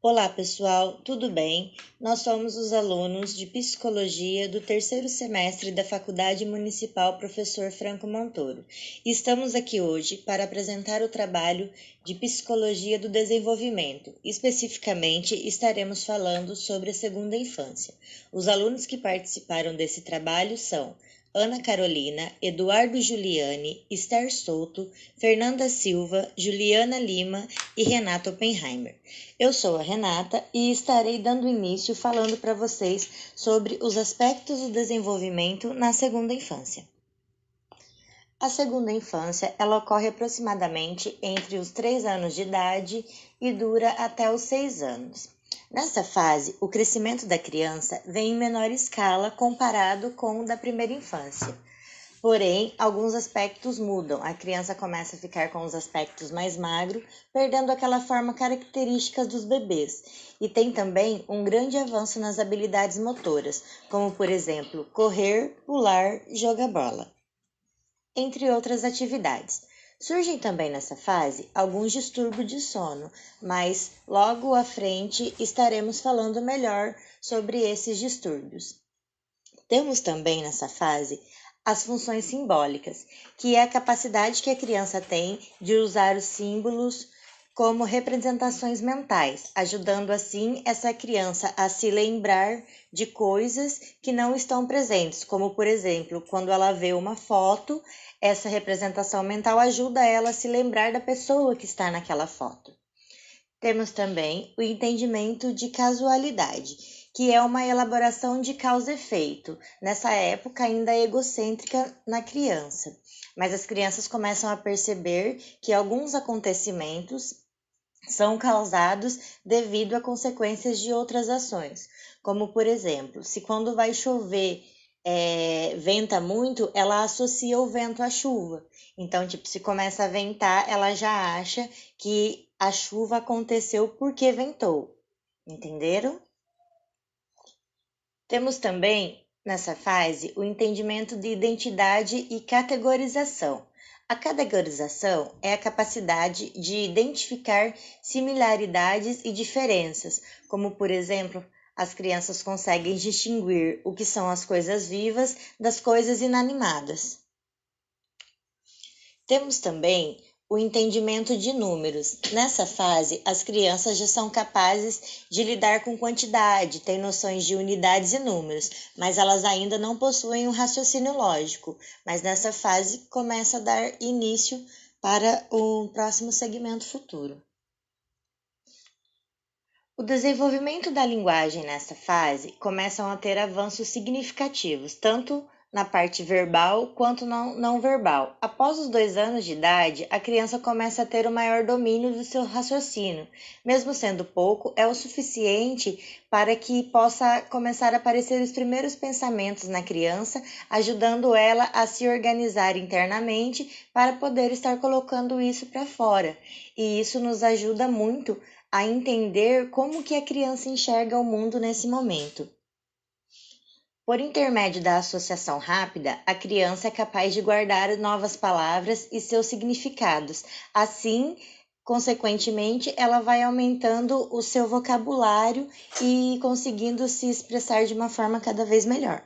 Olá, pessoal, tudo bem? Nós somos os alunos de Psicologia do terceiro semestre da Faculdade Municipal Professor Franco Montoro. E estamos aqui hoje para apresentar o trabalho de Psicologia do Desenvolvimento. Especificamente, estaremos falando sobre a segunda infância. Os alunos que participaram desse trabalho são Ana Carolina, Eduardo Giuliani, Esther Souto, Fernanda Silva, Juliana Lima e Renata Oppenheimer. Eu sou a Renata e estarei dando início falando para vocês sobre os aspectos do desenvolvimento na segunda infância. A segunda infância, ela ocorre aproximadamente entre os 3 anos de idade e dura até os 6 anos. Nessa fase, o crescimento da criança vem em menor escala comparado com o da primeira infância. Porém, alguns aspectos mudam. A criança começa a ficar com os aspectos mais magros, perdendo aquela forma característica dos bebês. E tem também um grande avanço nas habilidades motoras, como por exemplo, correr, pular, jogar bola, entre outras atividades. Surgem também nessa fase alguns distúrbios de sono, mas logo à frente estaremos falando melhor sobre esses distúrbios. Temos também nessa fase as funções simbólicas, que é a capacidade que a criança tem de usar os símbolos como representações mentais, ajudando assim essa criança a se lembrar de coisas que não estão presentes, como por exemplo, quando ela vê uma foto, essa representação mental ajuda ela a se lembrar da pessoa que está naquela foto. Temos também o entendimento de casualidade, que é uma elaboração de causa e efeito, nessa época ainda egocêntrica na criança. Mas as crianças começam a perceber que alguns acontecimentos são causados devido a consequências de outras ações, como por exemplo, se quando vai chover venta muito, ela associa o vento à chuva. Então, se começa a ventar, ela já acha que a chuva aconteceu porque ventou. Entenderam? Temos também, nessa fase, o entendimento de identidade e categorização. A categorização é a capacidade de identificar similaridades e diferenças, como, por exemplo, as crianças conseguem distinguir o que são as coisas vivas das coisas inanimadas. Temos também o entendimento de números. Nessa fase, as crianças já são capazes de lidar com quantidade, têm noções de unidades e números, mas elas ainda não possuem um raciocínio lógico. Mas nessa fase começa a dar início para o próximo segmento futuro. O desenvolvimento da linguagem nessa fase começam a ter avanços significativos, tanto na parte verbal quanto não verbal. Após os 2 anos de idade, a criança começa a ter o maior domínio do seu raciocínio. Mesmo sendo pouco, é o suficiente para que possa começar a aparecer os primeiros pensamentos na criança, ajudando ela a se organizar internamente para poder estar colocando isso para fora. E isso nos ajuda muito a entender como que a criança enxerga o mundo nesse momento. Por intermédio da associação rápida, a criança é capaz de guardar novas palavras e seus significados. Assim, consequentemente, ela vai aumentando o seu vocabulário e conseguindo se expressar de uma forma cada vez melhor.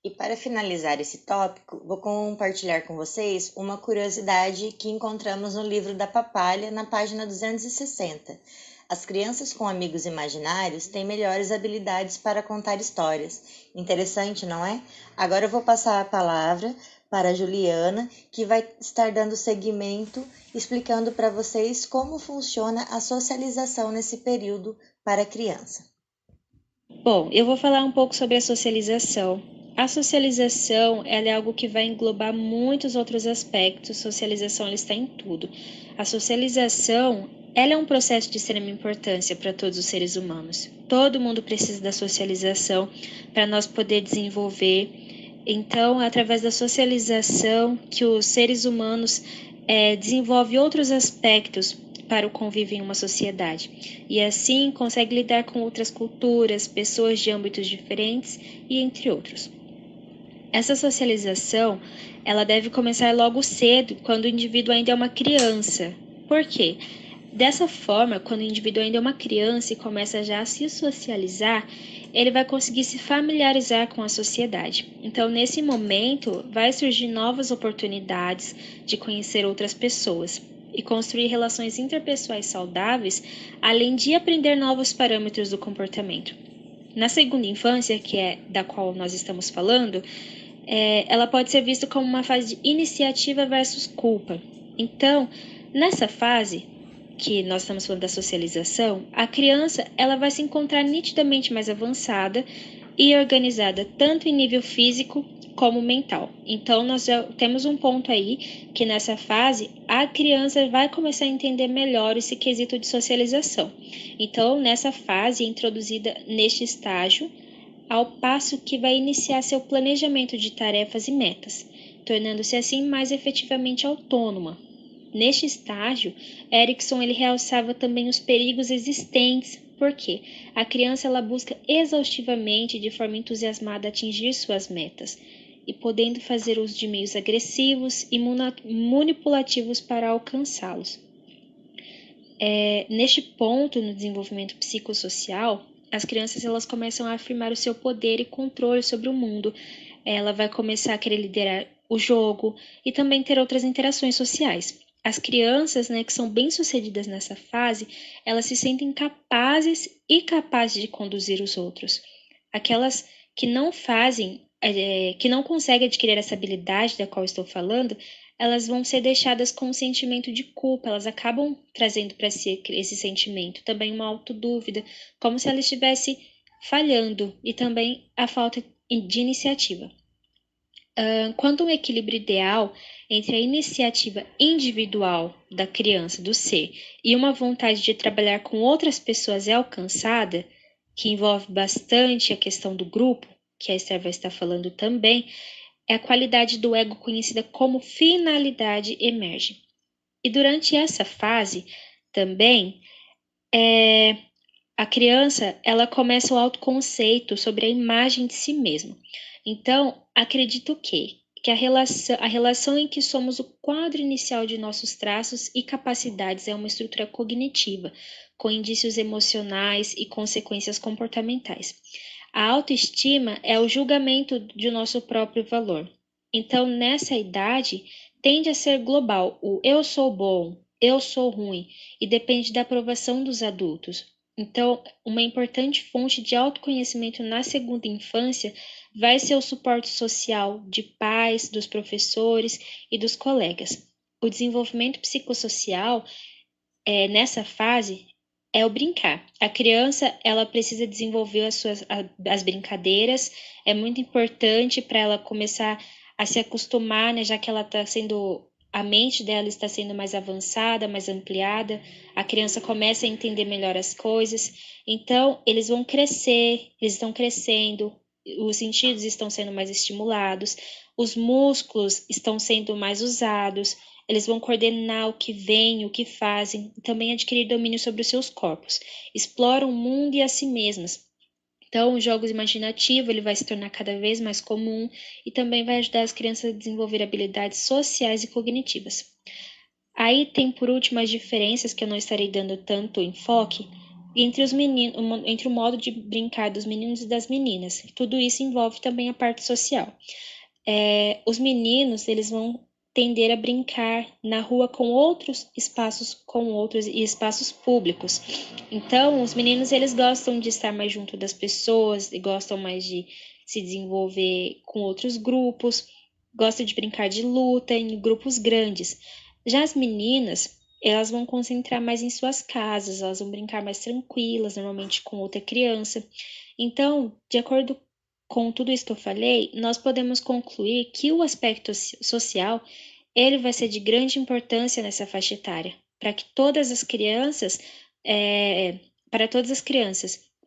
E para finalizar esse tópico, vou compartilhar com vocês uma curiosidade que encontramos no livro da Papalha, na página 260. As crianças com amigos imaginários têm melhores habilidades para contar histórias. Interessante, não é? Agora eu vou passar a palavra para a Juliana, que vai estar dando seguimento, explicando para vocês como funciona a socialização nesse período para a criança. Bom, eu vou falar um pouco sobre a socialização. A socialização ela é algo que vai englobar muitos outros aspectos. Socialização ela está em tudo. A socialização ela é um processo de extrema importância para todos os seres humanos. Todo mundo precisa da socialização para nós poder desenvolver. Então, é através da socialização que os seres humanos desenvolvem outros aspectos para o convívio em uma sociedade, e assim consegue lidar com outras culturas, pessoas de âmbitos diferentes e entre outros. Essa socialização, ela deve começar logo cedo, quando o indivíduo ainda é uma criança. Por quê? Dessa forma, quando o indivíduo ainda é uma criança e começa já a se socializar, ele vai conseguir se familiarizar com a sociedade. Então, nesse momento, vai surgir novas oportunidades de conhecer outras pessoas e construir relações interpessoais saudáveis, além de aprender novos parâmetros do comportamento. Na segunda infância, que é da qual nós estamos falando, ela pode ser vista como uma fase de iniciativa versus culpa. Então, nessa fase, que nós estamos falando da socialização, a criança ela vai se encontrar nitidamente mais avançada e organizada, tanto em nível físico como mental. Então, nós já temos um ponto aí que nessa fase a criança vai começar a entender melhor esse quesito de socialização. Então, nessa fase é introduzida neste estágio, ao passo que vai iniciar seu planejamento de tarefas e metas, tornando-se assim mais efetivamente autônoma. Neste estágio, Erickson ele realçava também os perigos existentes, porque a criança ela busca exaustivamente e de forma entusiasmada atingir suas metas, e podendo fazer uso de meios agressivos e manipulativos para alcançá-los. Neste ponto, no desenvolvimento psicossocial, as crianças elas começam a afirmar o seu poder e controle sobre o mundo. Ela vai começar a querer liderar o jogo e também ter outras interações sociais. As crianças, que são bem-sucedidas nessa fase, elas se sentem capazes de conduzir os outros. Aquelas que não fazem, que não conseguem adquirir essa habilidade da qual estou falando, elas vão ser deixadas com um sentimento de culpa, elas acabam trazendo para si esse sentimento, também uma autodúvida, como se ela estivesse falhando, e também a falta de iniciativa. Quando um equilíbrio ideal entre a iniciativa individual da criança, do ser, e uma vontade de trabalhar com outras pessoas é alcançada, que envolve bastante a questão do grupo, que a Esther vai estar falando também, a qualidade do ego conhecida como finalidade emerge. E durante essa fase também, a criança ela começa o autoconceito sobre a imagem de si mesma. Então, acredito que a relação em que somos o quadro inicial de nossos traços e capacidades é uma estrutura cognitiva, com indícios emocionais e consequências comportamentais. A autoestima é o julgamento de nosso próprio valor. Então, nessa idade, tende a ser global o eu sou bom, eu sou ruim, e depende da aprovação dos adultos. Então, uma importante fonte de autoconhecimento na segunda infância vai ser o suporte social de pais, dos professores e dos colegas. O desenvolvimento psicossocial, nessa fase, é o brincar. A criança, ela precisa desenvolver as brincadeiras, é muito importante para ela começar a se acostumar, já que ela está sendo, a mente dela está sendo mais avançada, mais ampliada, a criança começa a entender melhor as coisas, então eles vão crescer, eles estão crescendo, os sentidos estão sendo mais estimulados, os músculos estão sendo mais usados, eles vão coordenar o que veem, o que fazem, e também adquirir domínio sobre os seus corpos. Exploram o mundo e a si mesmas. Então, os jogos imaginativos ele vai se tornar cada vez mais comum e também vai ajudar as crianças a desenvolver habilidades sociais e cognitivas. Aí tem, por último, as diferenças que eu não estarei dando tanto enfoque entre os meninos, entre o modo de brincar dos meninos e das meninas. Tudo isso envolve também a parte social. Os meninos, eles vão tender a brincar na rua com outros espaços, e espaços públicos. Então, os meninos, eles gostam de estar mais junto das pessoas, e gostam mais de se desenvolver com outros grupos, gostam de brincar de luta em grupos grandes. Já as meninas, elas vão concentrar mais em suas casas, elas vão brincar mais tranquilas, normalmente com outra criança. Então, de acordo com tudo isso que eu falei, nós podemos concluir que o aspecto social ele vai ser de grande importância nessa faixa etária, para que todas as crianças,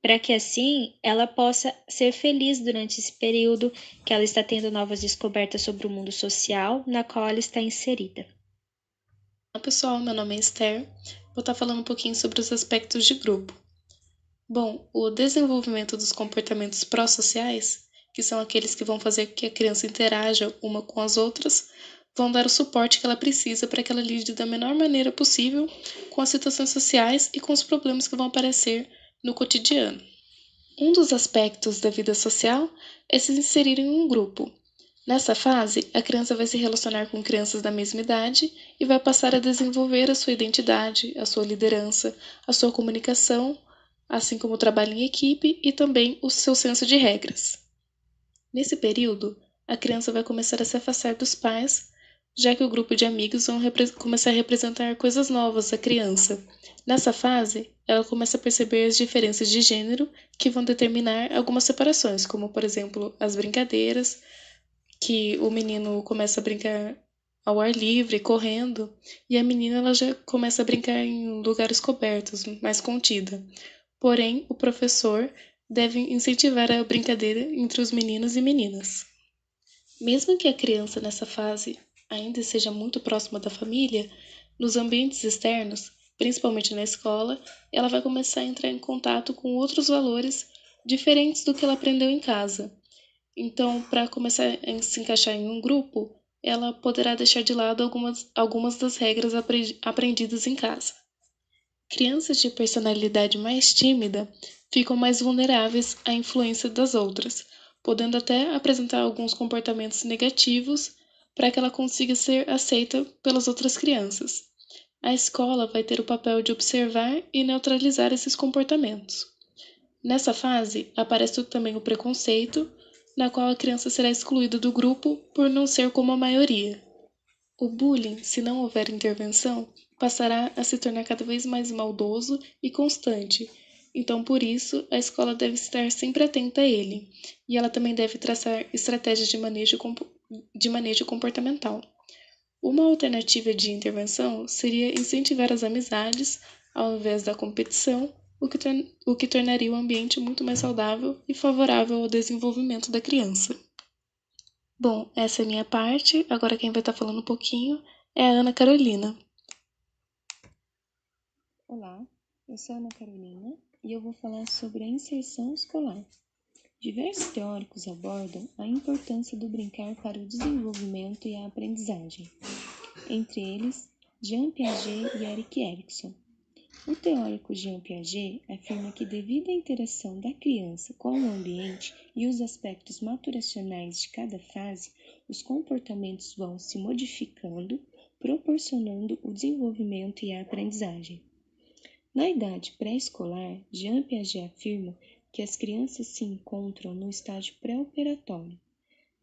para que assim ela possa ser feliz durante esse período que ela está tendo novas descobertas sobre o mundo social na qual ela está inserida. Olá pessoal, meu nome é Esther, vou estar falando um pouquinho sobre os aspectos de grupo. Bom, o desenvolvimento dos comportamentos pró-sociais, que são aqueles que vão fazer que a criança interaja uma com as outras, vão dar o suporte que ela precisa para que ela lide da menor maneira possível com as situações sociais e com os problemas que vão aparecer no cotidiano. Um dos aspectos da vida social é se inserir em um grupo. Nessa fase, a criança vai se relacionar com crianças da mesma idade e vai passar a desenvolver a sua identidade, a sua liderança, a sua comunicação, assim como o trabalho em equipe e também o seu senso de regras. Nesse período, a criança vai começar a se afastar dos pais, já que o grupo de amigos vão começar a representar coisas novas à criança. Nessa fase, ela começa a perceber as diferenças de gênero que vão determinar algumas separações, como, por exemplo, as brincadeiras, que o menino começa a brincar ao ar livre, correndo, e a menina ela já começa a brincar em lugares cobertos, mais contida. Porém, o professor deve incentivar a brincadeira entre os meninos e meninas. Mesmo que a criança nessa fase ainda esteja muito próxima da família, nos ambientes externos, principalmente na escola, ela vai começar a entrar em contato com outros valores diferentes do que ela aprendeu em casa. Então, para começar a se encaixar em um grupo, ela poderá deixar de lado algumas das regras aprendidas em casa. Crianças de personalidade mais tímida ficam mais vulneráveis à influência das outras, podendo até apresentar alguns comportamentos negativos para que ela consiga ser aceita pelas outras crianças. A escola vai ter o papel de observar e neutralizar esses comportamentos. Nessa fase, aparece também o preconceito, na qual a criança será excluída do grupo por não ser como a maioria. O bullying, se não houver intervenção, passará a se tornar cada vez mais maldoso e constante. Então, por isso, a escola deve estar sempre atenta a ele, e ela também deve traçar estratégias de manejo comportamental. Uma alternativa de intervenção seria incentivar as amizades ao invés da competição, o que tornaria o ambiente muito mais saudável e favorável ao desenvolvimento da criança. Bom, essa é a minha parte. Agora quem vai estar falando um pouquinho é a Ana Carolina. Olá, eu sou a Ana Carolina e eu vou falar sobre a inserção escolar. Diversos teóricos abordam a importância do brincar para o desenvolvimento e a aprendizagem, entre eles Jean Piaget e Erik Erikson. O teórico Jean Piaget afirma que devido à interação da criança com o ambiente e os aspectos maturacionais de cada fase, os comportamentos vão se modificando, proporcionando o desenvolvimento e a aprendizagem. Na idade pré-escolar, Jean Piaget afirma que as crianças se encontram no estágio pré-operatório.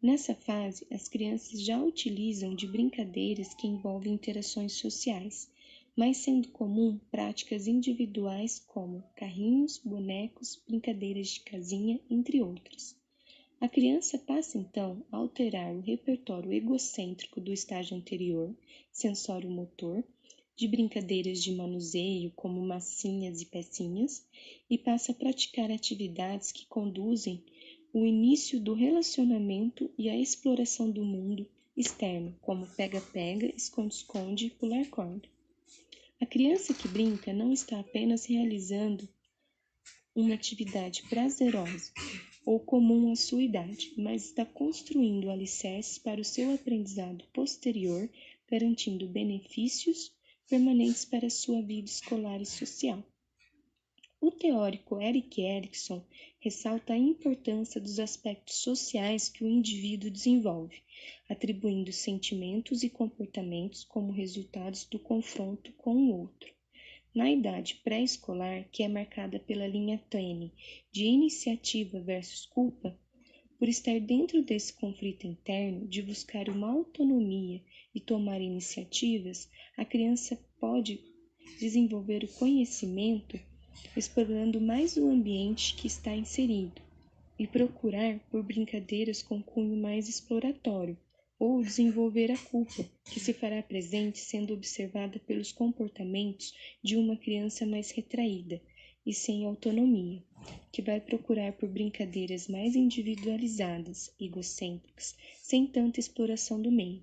Nessa fase, as crianças já utilizam de brincadeiras que envolvem interações sociais, mas sendo comum práticas individuais como carrinhos, bonecos, brincadeiras de casinha, entre outras. A criança passa então a alterar o repertório egocêntrico do estágio anterior, sensório-motor, de brincadeiras de manuseio como massinhas e pecinhas, e passa a praticar atividades que conduzem o início do relacionamento e a exploração do mundo externo, como pega-pega, esconde-esconde e pular corda. A criança que brinca não está apenas realizando uma atividade prazerosa ou comum à sua idade, mas está construindo alicerces para o seu aprendizado posterior, garantindo benefícios permanentes para a sua vida escolar e social. O teórico Erik Erikson ressalta a importância dos aspectos sociais que o indivíduo desenvolve, atribuindo sentimentos e comportamentos como resultados do confronto com o outro. Na idade pré-escolar, que é marcada pela linha tênue de iniciativa versus culpa, por estar dentro desse conflito interno de buscar uma autonomia e tomar iniciativas, a criança pode desenvolver o conhecimento explorando mais o ambiente que está inserido e procurar por brincadeiras com cunho mais exploratório, ou desenvolver a culpa, que se fará presente sendo observada pelos comportamentos de uma criança mais retraída e sem autonomia, que vai procurar por brincadeiras mais individualizadas, egocêntricas, sem tanta exploração do meio.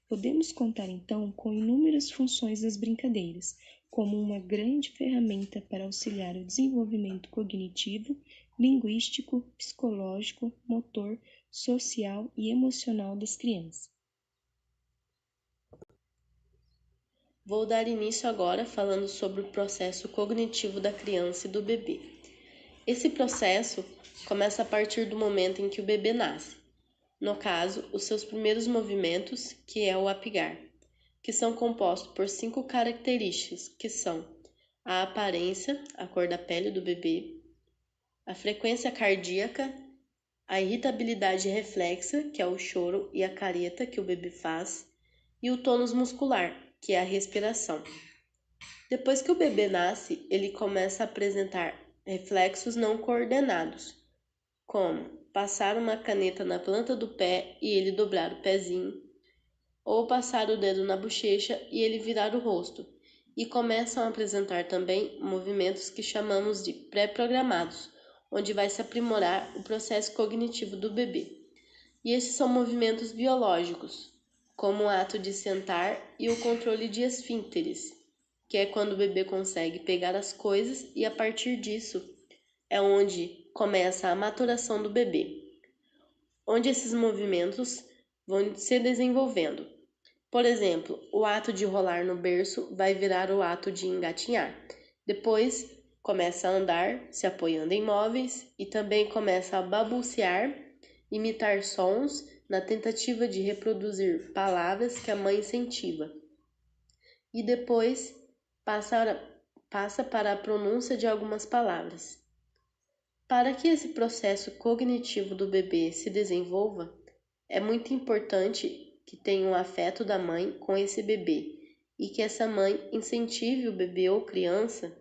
Podemos contar então com inúmeras funções das brincadeiras, como uma grande ferramenta para auxiliar o desenvolvimento cognitivo, linguístico, psicológico, motor, social e emocional das crianças. Vou dar início agora falando sobre o processo cognitivo da criança e do bebê. Esse processo começa a partir do momento em que o bebê nasce. No caso, os seus primeiros movimentos, que é o apigar, que são compostos por 5 características, que são a aparência, a cor da pele do bebê, a frequência cardíaca, a irritabilidade reflexa, que é o choro e a careta que o bebê faz, e o tônus muscular, que é a respiração. Depois que o bebê nasce, ele começa a apresentar reflexos não coordenados, como passar uma caneta na planta do pé e ele dobrar o pezinho, ou passar o dedo na bochecha e ele virar o rosto, e começam a apresentar também movimentos que chamamos de pré-programados, onde vai se aprimorar o processo cognitivo do bebê. E esses são movimentos biológicos, como o ato de sentar e o controle de esfíncteres, que é quando o bebê consegue pegar as coisas e a partir disso é onde começa a maturação do bebê, onde esses movimentos vão se desenvolvendo. Por exemplo, o ato de rolar no berço vai virar o ato de engatinhar. Depois, começa a andar, se apoiando em móveis, e também começa a balbuciar, imitar sons, na tentativa de reproduzir palavras que a mãe incentiva. E depois, passa para a pronúncia de algumas palavras. Para que esse processo cognitivo do bebê se desenvolva, é muito importante que tenha o afeto da mãe com esse bebê e que essa mãe incentive o bebê ou criança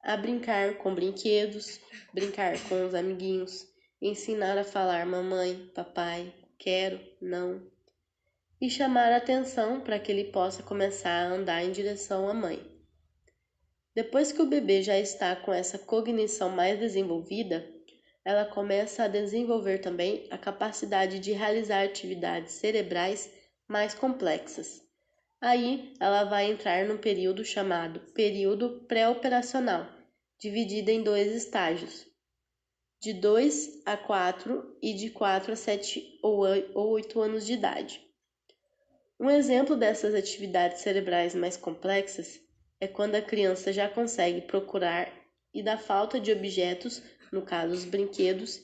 a brincar com brinquedos, brincar com os amiguinhos, ensinar a falar mamãe, papai, quero, não, e chamar a atenção para que ele possa começar a andar em direção à mãe. Depois que o bebê já está com essa cognição mais desenvolvida, ela começa a desenvolver também a capacidade de realizar atividades cerebrais mais complexas. Aí ela vai entrar no período chamado período pré-operacional, dividido em 2 estágios, de 2 a 4 e de 4 a 7 ou 8 anos de idade. Um exemplo dessas atividades cerebrais mais complexas é quando a criança já consegue procurar e da falta de objetos, no caso os brinquedos,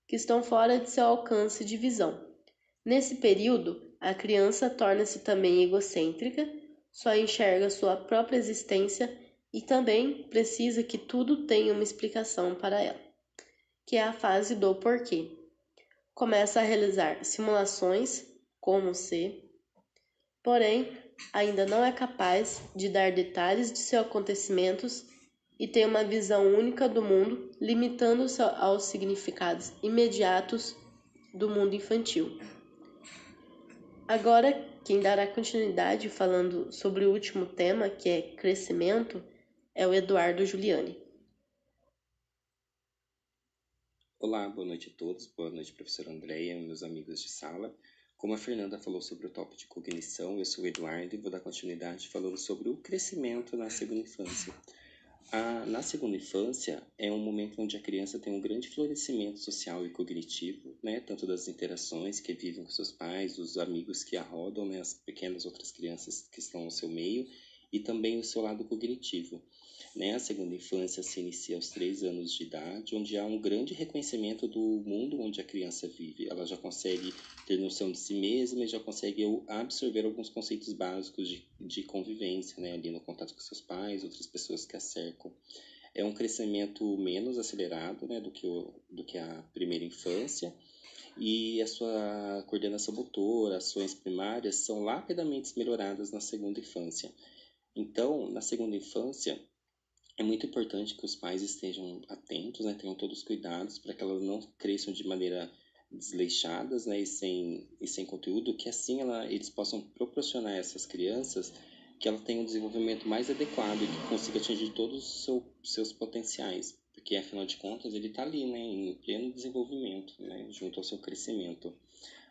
que estão fora de seu alcance de visão. Nesse período, a criança torna-se também egocêntrica, só enxerga sua própria existência e também precisa que tudo tenha uma explicação para ela, que é a fase do porquê. Começa a realizar simulações, como ser, porém, ainda não é capaz de dar detalhes de seus acontecimentos e tem uma visão única do mundo, limitando-se aos significados imediatos do mundo infantil. Agora, quem dará continuidade falando sobre o último tema, que é crescimento, é o Eduardo Giuliani. Olá, boa noite a todos, boa noite professora Andréia, meus amigos de sala. Como a Fernanda falou sobre o tópico de cognição, eu sou o Eduardo e vou dar continuidade falando sobre o crescimento na segunda infância. Na segunda infância é um momento onde a criança tem um grande florescimento social e cognitivo, né? Tanto das interações que vivem com seus pais, dos amigos que a rodam, né? As pequenas outras crianças que estão ao seu meio, e também o seu lado cognitivo. Né? A segunda infância se inicia aos 3 anos de idade, onde há um grande reconhecimento do mundo onde a criança vive. Ela já consegue ter noção de si mesma e já consegue absorver alguns conceitos básicos de convivência, né? Ali no contato com seus pais, outras pessoas que a cercam. É um crescimento menos acelerado, né? do que a primeira infância, e a sua coordenação motora, ações primárias são rapidamente melhoradas na segunda infância. Então, na segunda infância, é muito importante que os pais estejam atentos, né, tenham todos os cuidados para que elas não cresçam de maneira desleixadas, né, e sem conteúdo, que assim eles possam proporcionar a essas crianças que ela tenha um desenvolvimento mais adequado e que consiga atingir todos os seus potenciais, porque afinal de contas ele está ali, né, em pleno desenvolvimento, né, junto ao seu crescimento.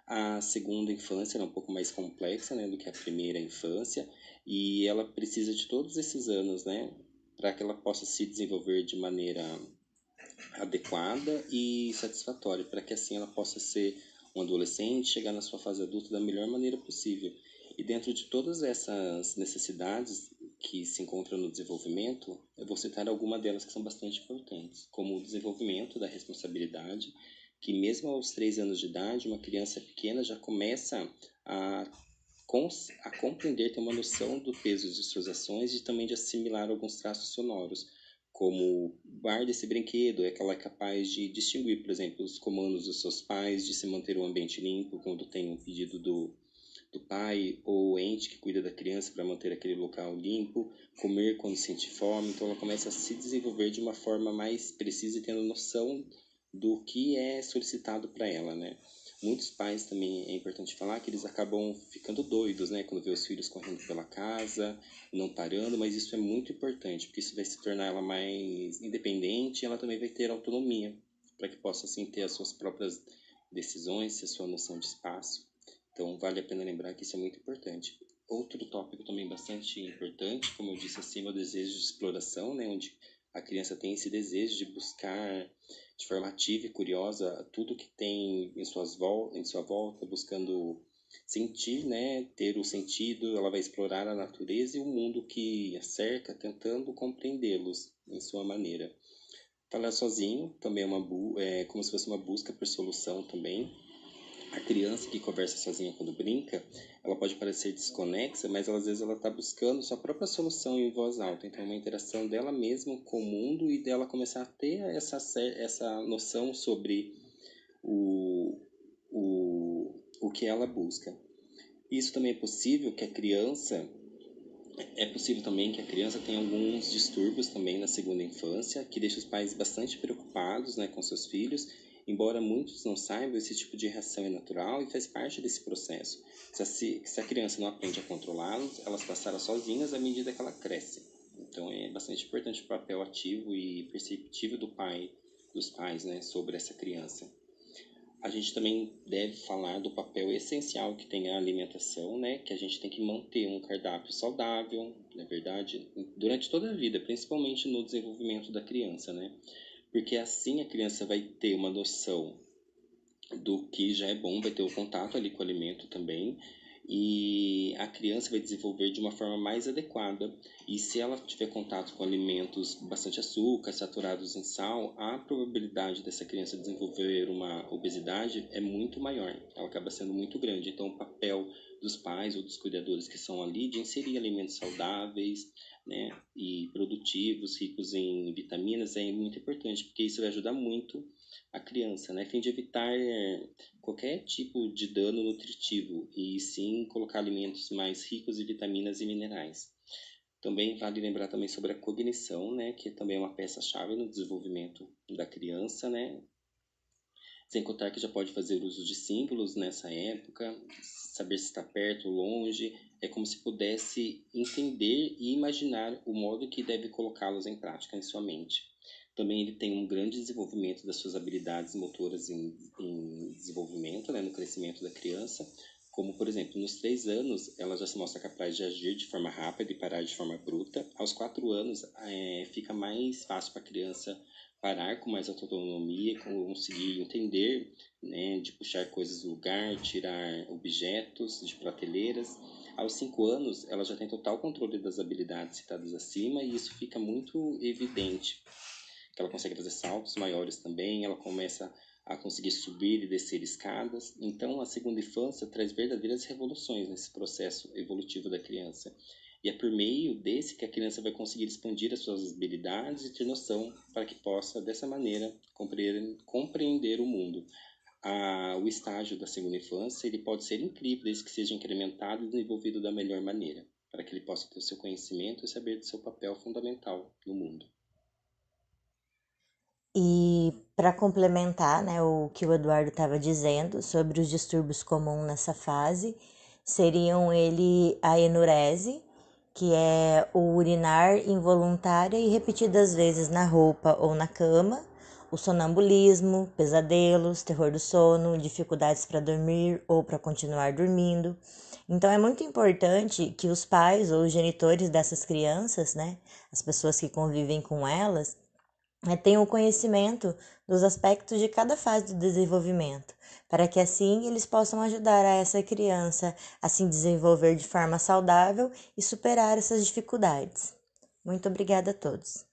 A segunda infância é um pouco mais complexa, né, do que a primeira infância, e ela precisa de todos esses anos, né, para que ela possa se desenvolver de maneira adequada e satisfatória, para que assim ela possa ser um adolescente, chegar na sua fase adulta da melhor maneira possível. E dentro de todas essas necessidades que se encontram no desenvolvimento, eu vou citar algumas delas que são bastante importantes, como o desenvolvimento da responsabilidade, que mesmo aos 3 anos de idade, uma criança pequena já começa a compreender, ter uma noção do peso de suas ações e também de assimilar alguns traços sonoros, como guarda esse brinquedo, é que ela é capaz de distinguir, por exemplo, os comandos dos seus pais, de se manter o ambiente limpo quando tem um pedido do pai ou ente que cuida da criança para manter aquele local limpo, comer quando sente fome. Então ela começa a se desenvolver de uma forma mais precisa e tendo noção do que é solicitado para ela, né? Muitos pais também, é importante falar, que eles acabam ficando doidos, né? Quando vê os filhos correndo pela casa, não parando, mas isso é muito importante, porque isso vai se tornar ela mais independente e ela também vai ter autonomia, para que possa, assim, ter as suas próprias decisões, ter a sua noção de espaço. Então, vale a pena lembrar que isso é muito importante. Outro tópico também bastante importante, como eu disse acima, o desejo de exploração, né? Onde a criança tem esse desejo de buscar de forma ativa e curiosa tudo que tem em sua volta, buscando sentir, né, ter o sentido. Ela vai explorar a natureza e o mundo que a cerca, tentando compreendê-los em sua maneira. Falar sozinho também é como se fosse uma busca por solução também. A criança que conversa sozinha quando brinca, ela pode parecer desconexa, mas às vezes ela está buscando sua própria solução em voz alta. Então, é uma interação dela mesma com o mundo e dela começar a ter essa noção sobre o que ela busca. Isso também é possível também que a criança tenha alguns distúrbios também na segunda infância, que deixa os pais bastante preocupados, né, com seus filhos. Embora muitos não saibam, esse tipo de reação é natural e faz parte desse processo. Se a criança não aprende a controlá-los, elas passarão sozinhas à medida que ela cresce. Então é bastante importante o papel ativo e perceptível dos pais, né, sobre essa criança. A gente também deve falar do papel essencial que tem a alimentação, né? Que a gente tem que manter um cardápio saudável, na verdade, durante toda a vida, principalmente no desenvolvimento da criança, né? Porque assim a criança vai ter uma noção do que já é bom, vai ter o contato ali com o alimento também, e a criança vai desenvolver de uma forma mais adequada. E se ela tiver contato com alimentos bastante açúcar, saturados em sal, a probabilidade dessa criança desenvolver uma obesidade é muito maior, ela acaba sendo muito grande. Então, o papel dos pais ou dos cuidadores que são ali de inserir alimentos saudáveis, né, e produtivos, ricos em vitaminas, é muito importante, porque isso vai ajudar muito a criança, né, a fim de evitar qualquer tipo de dano nutritivo e sim colocar alimentos mais ricos em vitaminas e minerais. Também vale lembrar também sobre a cognição, né, que também é uma peça-chave no desenvolvimento da criança, né, sem contar que já pode fazer uso de símbolos nessa época, saber se está perto ou longe, é como se pudesse entender e imaginar o modo que deve colocá-los em prática em sua mente. Também ele tem um grande desenvolvimento das suas habilidades motoras em desenvolvimento, né, no crescimento da criança, como, por exemplo, nos 3 anos, ela já se mostra capaz de agir de forma rápida e parar de forma bruta. Aos 4 anos, fica mais fácil para a criança parar com mais autonomia, conseguir entender, né, de puxar coisas do lugar, tirar objetos de prateleiras. Aos 5 anos, ela já tem total controle das habilidades citadas acima e isso fica muito evidente, que ela consegue fazer saltos maiores também, ela começa a conseguir subir e descer escadas. Então, a segunda infância traz verdadeiras revoluções nesse processo evolutivo da criança. E é por meio desse que a criança vai conseguir expandir as suas habilidades e ter noção para que possa, dessa maneira, compreender o mundo. O estágio da segunda infância ele pode ser incrível desde que seja incrementado e desenvolvido da melhor maneira, para que ele possa ter o seu conhecimento e saber do seu papel fundamental no mundo. E para complementar, né, o que o Eduardo estava dizendo sobre os distúrbios comuns nessa fase, seriam a enurese, que é o urinar involuntária e repetidas vezes na roupa ou na cama, o sonambulismo, pesadelos, terror do sono, dificuldades para dormir ou para continuar dormindo. Então é muito importante que os pais ou os genitores dessas crianças, né, as pessoas que convivem com elas, tenham o conhecimento dos aspectos de cada fase do desenvolvimento, para que assim eles possam ajudar a essa criança a se desenvolver de forma saudável e superar essas dificuldades. Muito obrigada a todos.